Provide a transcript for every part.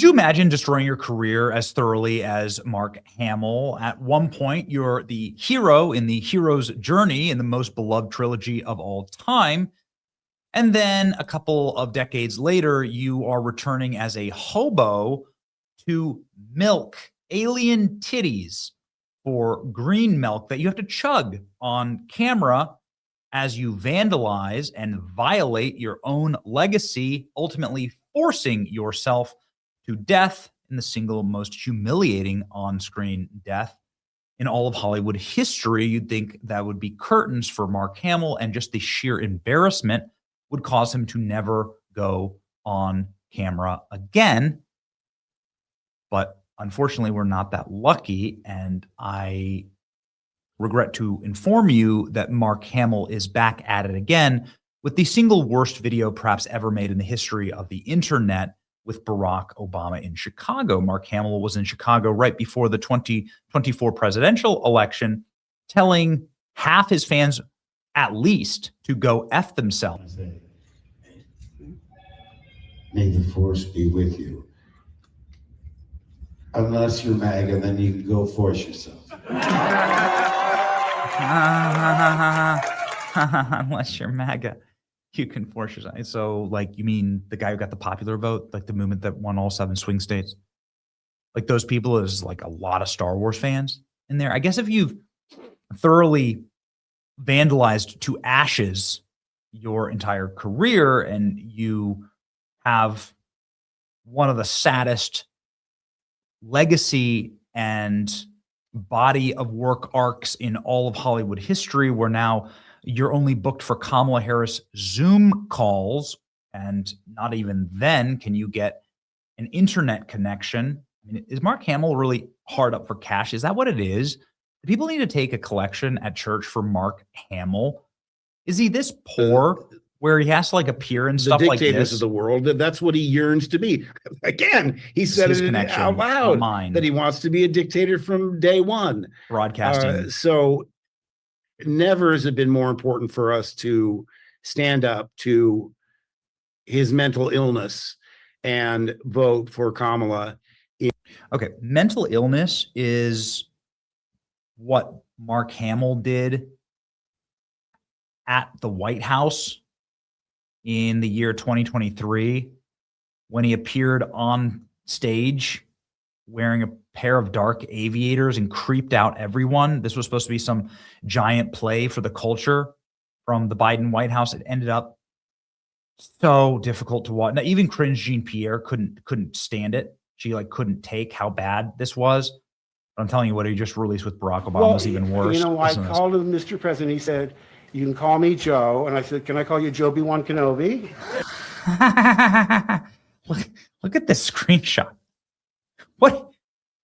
Could you imagine destroying your career as thoroughly as Mark Hamill? At one point, you're the hero in the hero's journey in the most beloved trilogy of all time. And then a couple of decades later, you are returning as a hobo to milk alien titties for green milk that you have to chug on camera as you vandalize and violate your own legacy, ultimately forcing yourself to death in the single most humiliating on-screen death in all of Hollywood history. You'd think that would be curtains for Mark Hamill, and just the sheer embarrassment would cause him to never go on camera again. But unfortunately, we're not that lucky, and I regret to inform you that Mark Hamill is back at it again with the single worst video perhaps ever made in the history of the internet, with Barack Obama in Chicago. Mark Hamill was in Chicago right before the 2024 presidential election, telling half his fans at least to go F themselves. May the force be with you. Unless you're MAGA, then you can go force yourself. Unless you're MAGA, you can force yourself. So, like, you mean the guy who got the popular vote, like the movement that won all 7 swing states? Like, those people is like a lot of Star Wars fans in there. I guess if you've thoroughly vandalized to ashes your entire career and you have one of the saddest legacy and body of work arcs in all of Hollywood history, where now you're only booked for Kamala Harris Zoom calls, and not even then can you get an internet connection. I mean, is Mark Hamill really hard up for cash? Is that what it is? Do people need to take a collection at church for Mark Hamill? Is he this poor where he has to like appear and stuff like this? The dictators of the world, that's what he yearns to be. Again, he said it out loud that he wants to be a dictator from day one. Broadcasting. So never has it been more important for us to stand up to his mental illness and vote for Kamala. Okay, mental illness is what Mark Hamill did at the White House in the year 2023 when he appeared on stage wearing a pair of dark aviators and creeped out everyone. This was supposed to be some giant play for the culture from the Biden White House. It ended up so difficult to watch. Now, even Cringe Jean-Pierre couldn't stand it. She like couldn't take how bad this was. But I'm telling you, what he just released with Barack Obama was even worse. You know, I called him Mr. President. He said, "You can call me Joe." And I said, "Can I call you Joe B1 Kenobi?" Look at this screenshot.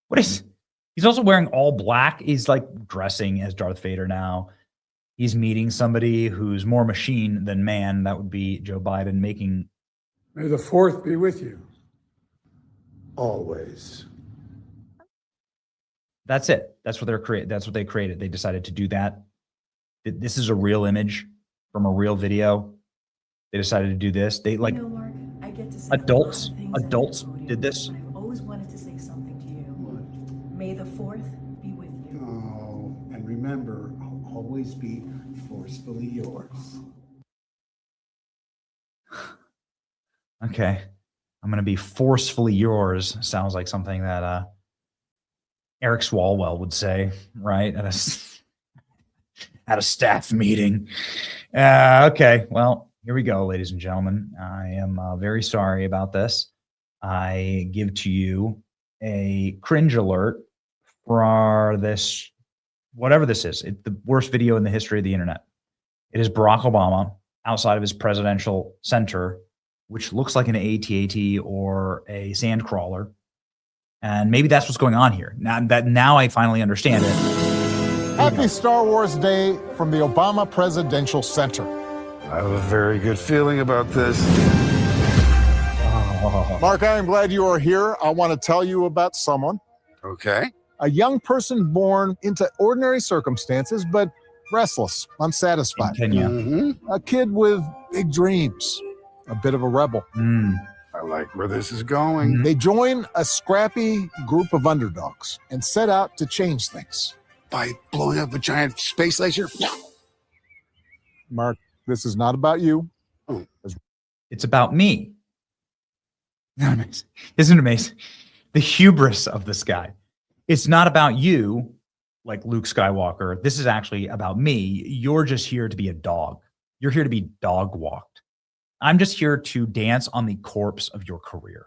What is, he's also wearing all black. He's like dressing as Darth Vader now. He's meeting somebody who's more machine than man. That would be Joe Biden making. May the 4th be with you. Always. That's it. That's what they created. They decided to do that. This is a real image from a real video. They decided to do this. They like, Mark, I get to say adults did this. I've always wanted to say something to you. What? May the 4th be with you. Oh, and remember, I'll always be forcefully yours. Okay. I'm going to be forcefully yours. Sounds like something that Eric Swalwell would say, right? At a staff meeting. Okay, well, here we go, ladies and gentlemen. I am very sorry about this. I give to you a cringe alert for this, whatever this is. It's the worst video in the history of the internet. It is Barack Obama outside of his presidential center, which looks like an AT-AT or a sand crawler. And maybe that's what's going on here. Now I finally understand it. Happy Star Wars Day from the Obama Presidential Center. I have a very good feeling about this. Mark, I am glad you are here. I want to tell you about someone. Okay. A young person born into ordinary circumstances, but restless, unsatisfied. In Kenya. A kid with big dreams, a bit of a rebel. I like where this is going. They join a scrappy group of underdogs and set out to change things. By blowing up a giant space laser. Mark, this is not about you. It's about me. Isn't it amazing? The hubris of this guy. It's not about you, like Luke Skywalker. This is actually about me. You're just here to be a dog. You're here to be dog walked. I'm just here to dance on the corpse of your career,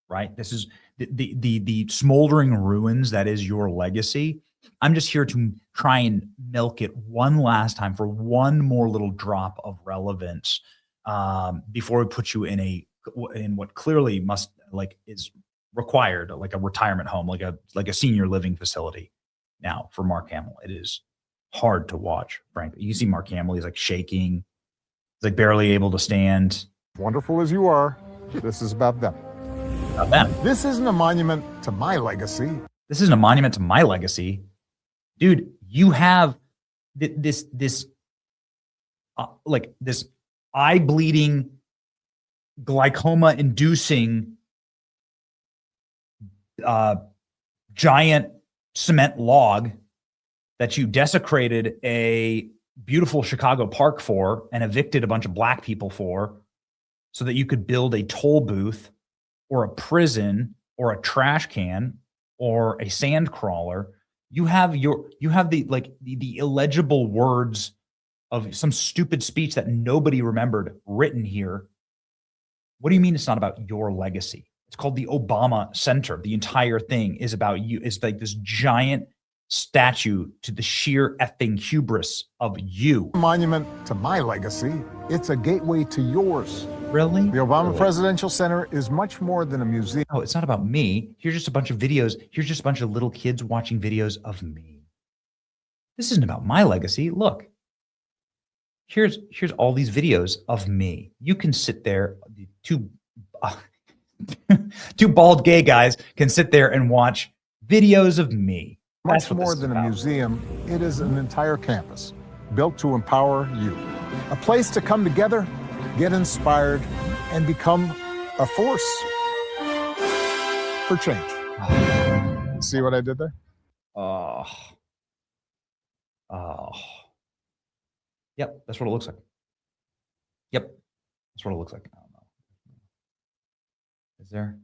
right? This is the smoldering ruins that is your legacy. I'm just here to try and milk it one last time for one more little drop of relevance before we put you in what clearly is required, like a retirement home, like a senior living facility. Now for Mark Hamill, it is hard to watch, frankly. You see Mark Hamill, he's like shaking, he's like barely able to stand. Wonderful as you are, this is about them. About them. This isn't a monument to my legacy. This isn't a monument to my legacy. Dude, you have this eye-bleeding, glaucoma-inducing giant cement log that you desecrated a beautiful Chicago park for and evicted a bunch of black people for so that you could build a toll booth or a prison or a trash can or a sand crawler. You have the illegible words of some stupid speech that nobody remembered written here. What do you mean it's not about your legacy? It's called the Obama Center. The entire thing is about you. It's like this giant statue to the sheer effing hubris of you. Monument to my legacy. It's a gateway to yours. Really? The Obama Presidential Center is much more than a museum. No, it's not about me. Here's just a bunch of videos. Here's just a bunch of little kids watching videos of me. This isn't about my legacy. Look. Here's all these videos of me. You can sit there, two bald gay guys can sit there and watch videos of me. Much more than a museum, it is an entire campus built to empower you. A place to come together, get inspired, and become a force for change. See what I did there? Oh. Yep, that's what it looks like. Yep, that's what it looks like. I don't know. Is there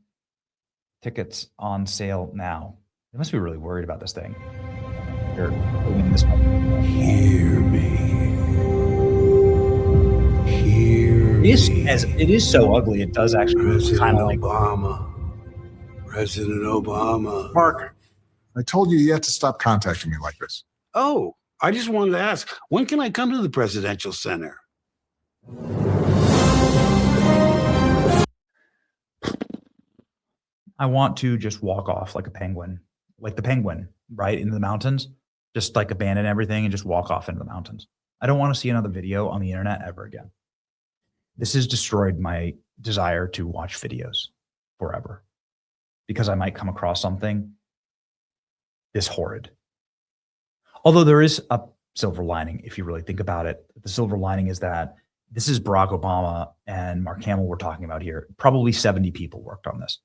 tickets on sale now? They must be really worried about this thing. They're doing this one. Hear me. Hear It is so ugly. It does actually kind of like President Obama. Mark, I told you had to stop contacting me like this. Oh, I just wanted to ask, when can I come to the Presidential Center? I want to just walk off like a penguin, like the penguin, right, into the mountains, just like abandon everything and just walk off into the mountains. I don't want to see another video on the internet ever again. This has destroyed my desire to watch videos forever because I might come across something this horrid. Although there is a silver lining, if you really think about it. The silver lining is that this is Barack Obama and Mark Hamill we're talking about here. Probably 70 people worked on this.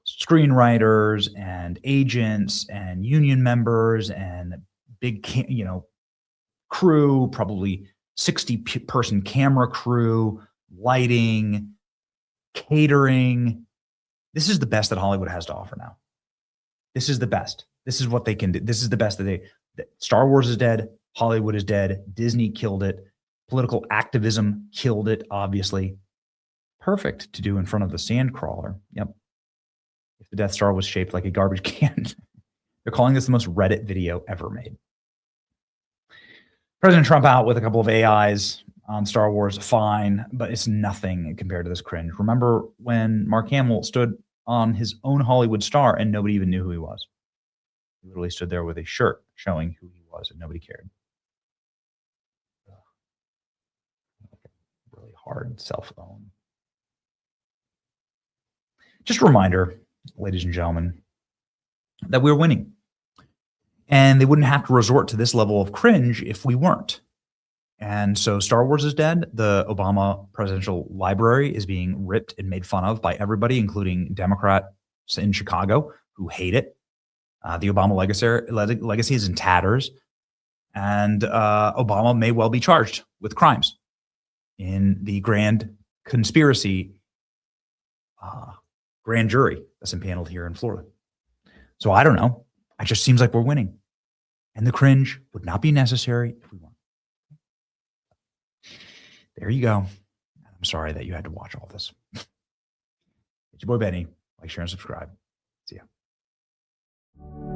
Screenwriters and agents and union members and big, crew, probably 60-person camera crew, lighting, catering. This is the best that Hollywood has to offer now. This is the best. This is what they can do. This is the best that Star Wars is dead. Hollywood is dead. Disney killed it. Political activism killed it, obviously. Perfect to do in front of the sand crawler. Yep. If the Death Star was shaped like a garbage can. They're calling this the most Reddit video ever made. President Trump out with a couple of AIs on Star Wars, fine, but it's nothing compared to this cringe. Remember when Mark Hamill stood on his own Hollywood star and nobody even knew who he was? He literally stood there with a shirt showing who he was and nobody cared. Really hard self-own. Just a reminder, ladies and gentlemen, that we're winning. And they wouldn't have to resort to this level of cringe if we weren't. And so Star Wars is dead. The Obama presidential library is being ripped and made fun of by everybody, including Democrats in Chicago who hate it. The Obama legacy is in tatters. And Obama may well be charged with crimes in the grand conspiracy grand jury that's impaneled here in Florida. So I don't know. It just seems like we're winning. And the cringe would not be necessary if we won. There you go. I'm sorry that you had to watch all this. It's your boy Benny. Like, share, and subscribe. See ya.